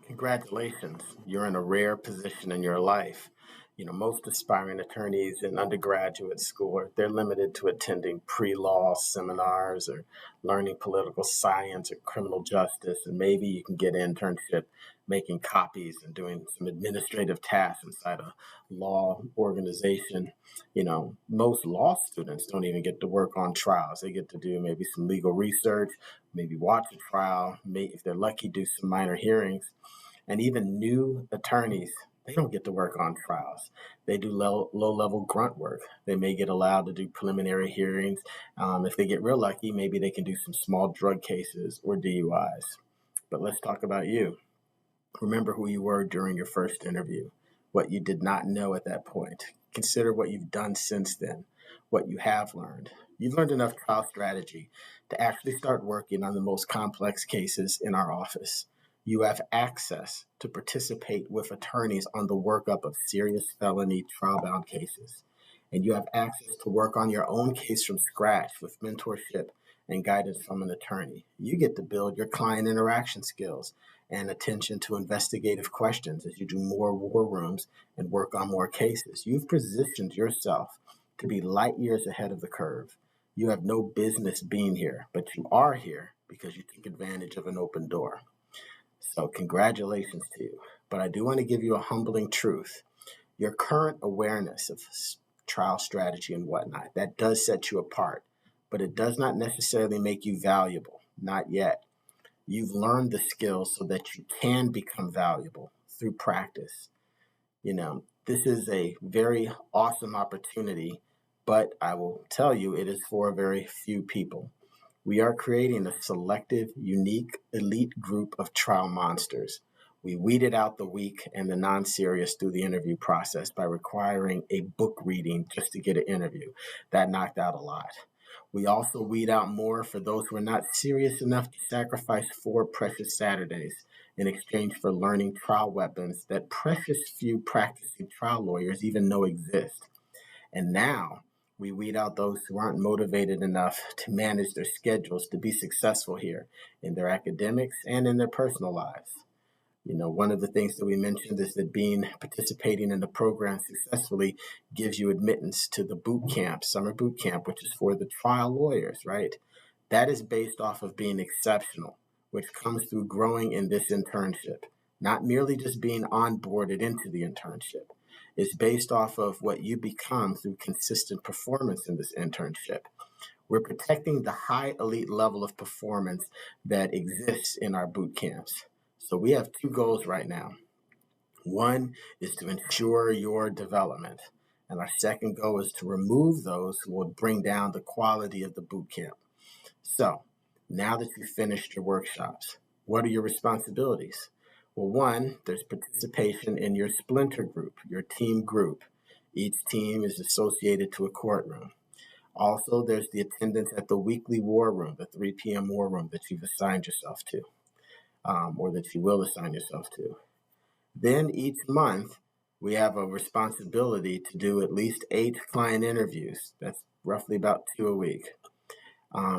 Congratulations. You're in a rare position in your life. Most aspiring attorneys in undergraduate school, they're limited to attending pre-law seminars or learning political science or criminal justice. And maybe you can get an internship making copies and doing some administrative tasks inside a law organization. Most law students don't even get to work on trials. They get to do maybe some legal research, maybe watch a trial, if they're lucky, do some minor hearings. And even new attorneys, they don't get to work on trials. They do low-level grunt work. They may get allowed to do preliminary hearings. If they get real lucky, maybe they can do some small drug cases or DUIs. But let's talk about you. Remember who you were during your first interview, what you did not know at that point. Consider what you've done since then, what you have learned. You've learned enough trial strategy to actually start working on the most complex cases in our office. You have access to participate with attorneys on the workup of serious felony trial-bound cases. And you have access to work on your own case from scratch with mentorship and guidance from an attorney. You get to build your client interaction skills and attention to investigative questions as you do more war rooms and work on more cases. You've positioned yourself to be light years ahead of the curve. You have no business being here, but you are here because you took advantage of an open door. So congratulations to you. But I do want to give you a humbling truth. Your current awareness of trial strategy and whatnot, that does set you apart, but it does not necessarily make you valuable. Not yet. You've learned the skills so that you can become valuable through practice. This is a very awesome opportunity, but I will tell you it is for a very few people. We are creating a selective, unique, elite group of trial monsters. We weeded out the weak and the non-serious through the interview process by requiring a book reading just to get an interview. That knocked out a lot. We also weed out more for those who are not serious enough to sacrifice 4 precious Saturdays in exchange for learning trial weapons that precious few practicing trial lawyers even know exist. And now we weed out those who aren't motivated enough to manage their schedules to be successful here in their academics and in their personal lives. One of the things that we mentioned is that participating in the program successfully gives you admittance to the boot camp, summer boot camp, which is for the trial lawyers, right? That is based off of being exceptional, which comes through growing in this internship, not merely just being onboarded into the internship. It's based off of what you become through consistent performance in this internship. We're protecting the high elite level of performance that exists in our boot camps. So we have 2 goals right now. One is to ensure your development, and our second goal is to remove those who will bring down the quality of the boot camp. So now that you've finished your workshops, what are your responsibilities? Well, one, there's participation in your splinter group, your team group. Each team is associated to a courtroom. Also, there's the attendance at the weekly war room, the 3 p.m. war room that you've assigned yourself to, or that you will assign yourself to. Then each month, we have a responsibility to do at least 8 client interviews. That's roughly about 2 a week.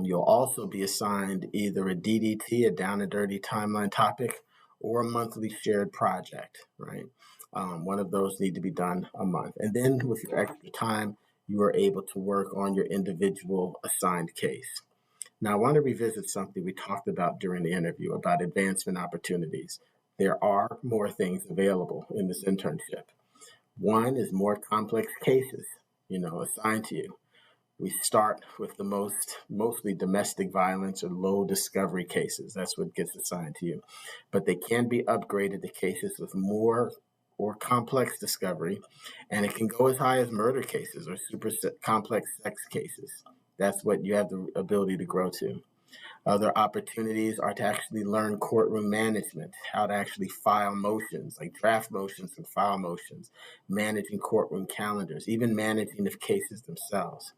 You'll also be assigned either a DDT, a down and dirty timeline topic, or a monthly shared project, right? One of those need to be done a month. And then with your extra time, you are able to work on your individual assigned case. Now, I want to revisit something we talked about during the interview about advancement opportunities. There are more things available in this internship. One is more complex cases, assigned to you. We start with the mostly domestic violence or low discovery cases. That's what gets assigned to you. But they can be upgraded to cases with more or complex discovery, and it can go as high as murder cases or super complex sex cases. That's what you have the ability to grow to. Other opportunities are to actually learn courtroom management, how to actually file motions, like draft motions and file motions, managing courtroom calendars, even managing the cases themselves.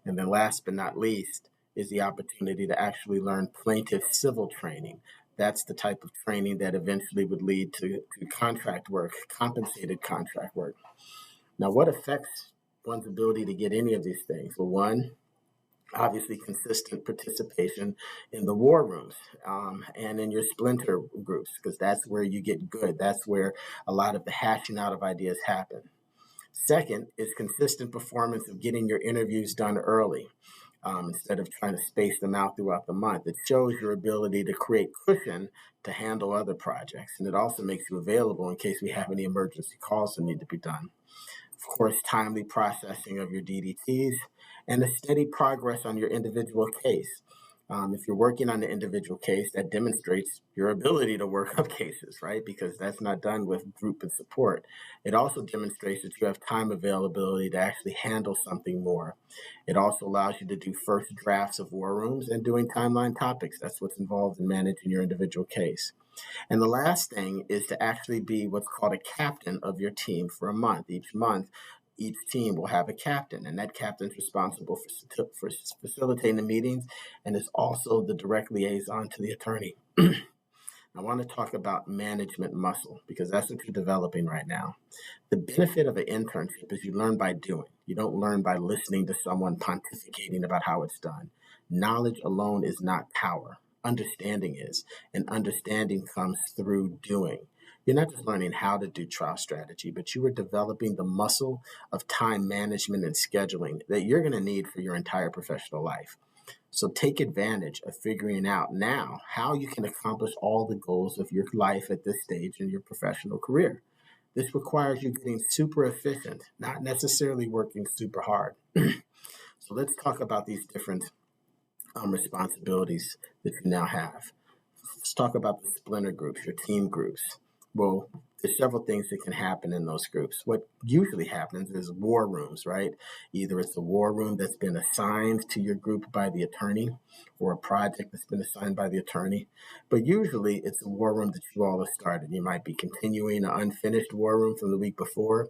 And then last but not least is the opportunity to actually learn plaintiff civil training. That's the type of training that eventually would lead to contract work, compensated contract work. Now, what affects one's ability to get any of these things? Well, one, Obviously, consistent participation in the war rooms, and in your splinter groups, because that's where you get good. That's where a lot of the hashing out of ideas happen. Second is consistent performance of getting your interviews done early, instead of trying to space them out throughout the month. It shows your ability to create cushion to handle other projects. And it also makes you available in case we have any emergency calls that need to be done. Of course, timely processing of your DDTs and a steady progress on your individual case. If you're working on the individual case, that demonstrates your ability to work up cases, right? Because that's not done with group and support. It also demonstrates that you have time availability to actually handle something more. It also allows you to do first drafts of war rooms and doing timeline topics. That's what's involved in managing your individual case. And the last thing is to actually be what's called a captain of your team for a month. Each month, each team will have a captain, and that captain's responsible for facilitating the meetings and is also the direct liaison to the attorney. I want to talk about management muscle because that's what you're developing right now. The benefit of an internship is you learn by doing. You don't learn by listening to someone pontificating about how it's done. Knowledge alone is not power. Understanding is, and understanding comes through doing. You're not just learning how to do trial strategy, but you are developing the muscle of time management and scheduling that you're going to need for your entire professional life. So take advantage of figuring out now how you can accomplish all the goals of your life at this stage in your professional career. This requires you getting super efficient, not necessarily working super hard. So let's talk about these different responsibilities that you now have. Let's talk about the splinter groups, your team groups. Well, there's several things that can happen in those groups. What usually happens is war rooms, right? Either it's a war room that's been assigned to your group by the attorney or a project that's been assigned by the attorney. But usually it's a war room that you all have started. You might be continuing an unfinished war room from the week before.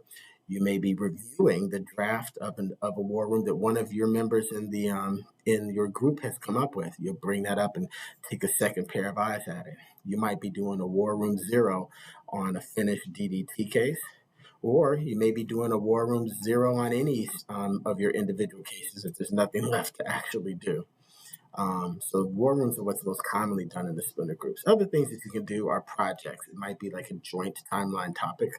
You may be reviewing the draft of a war room that one of your members in your group has come up with. You'll bring that up and take a second pair of eyes at it. You might be doing a War Room Zero on a finished DDT case, or you may be doing a War Room Zero on any of your individual cases if there's nothing left to actually do. So war rooms are what's most commonly done in the splinter groups. Other things that you can do are projects. It might be like a joint timeline topic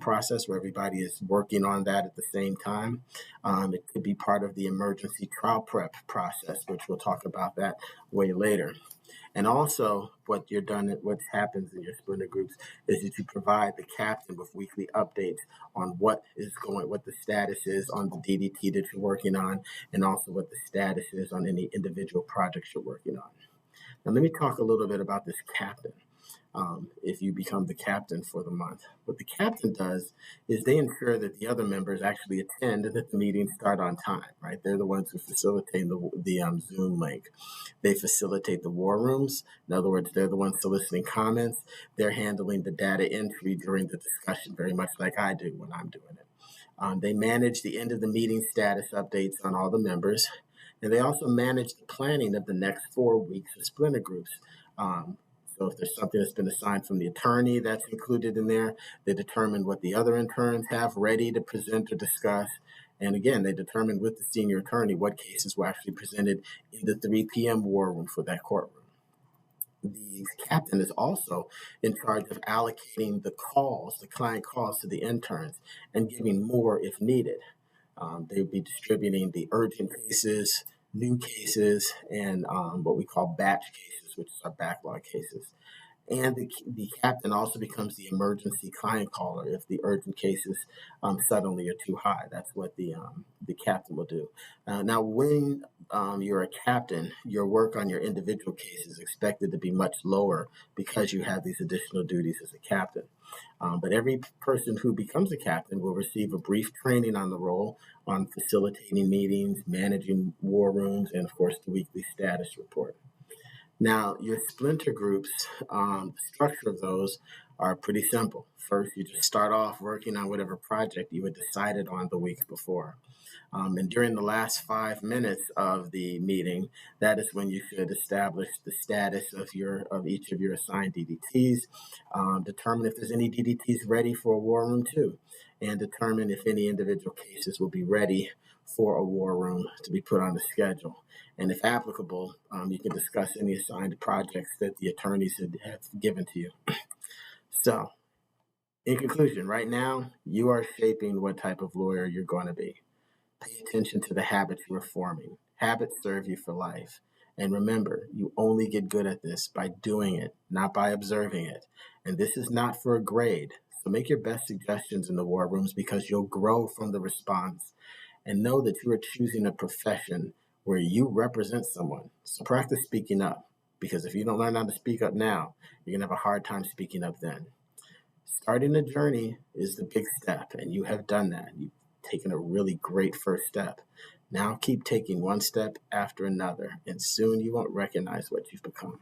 process where everybody is working on that at the same time. It could be part of the emergency trial prep process, which we'll talk about that way later. And also, what happens in your splinter groups is that you provide the captain with weekly updates on what the status is on the DDT that you're working on, and also what the status is on any individual projects you're working on. Now, let me talk a little bit about this captain. If you become the captain for the month, what the captain does is they ensure that the other members actually attend and that the meetings start on time, right? They're the ones who facilitate the Zoom link. They facilitate the war rooms. In other words, they're the ones soliciting comments. They're handling the data entry during the discussion, very much like I do when I'm doing it. They manage the end of the meeting status updates on all the members. And they also manage the planning of the next 4 weeks of splinter groups. So if there's something that's been assigned from the attorney that's included in there, they determine what the other interns have ready to present or discuss. And again, they determine with the senior attorney what cases were actually presented in the 3 p.m. war room for that courtroom. The captain is also in charge of allocating the client calls to the interns and giving more if needed. They would be distributing the urgent cases, new cases, and what we call batch cases, which are backlog cases. And the captain also becomes the emergency client caller if the urgent cases suddenly are too high. That's what the captain will do. Now, when you're a captain, your work on your individual case is expected to be much lower because you have these additional duties as a captain. But every person who becomes a captain will receive a brief training on the role, on facilitating meetings, managing war rooms, and of course the weekly status report. Now, your splinter groups, the structure of those are pretty simple. First, you just start off working on whatever project you had decided on the week before. And during the last 5 minutes of the meeting, that is when you should establish the status of each of your assigned DDTs, determine if there's any DDTs ready for War Room 2. and determine if any individual cases will be ready for a war room to be put on the schedule. And if applicable, you can discuss any assigned projects that the attorneys have given to you. So, in conclusion, right now, you are shaping what type of lawyer you're going to be. Pay attention to the habits you are forming. Habits serve you for life. And remember, you only get good at this by doing it, not by observing it. And this is not for a grade. So make your best suggestions in the war rooms because you'll grow from the response. And know that you are choosing a profession where you represent someone. So practice speaking up, because if you don't learn how to speak up now, you're going to have a hard time speaking up then. Starting a journey is the big step, and you have done that. You've taken a really great first step. Now keep taking one step after another, and soon you won't recognize what you've become.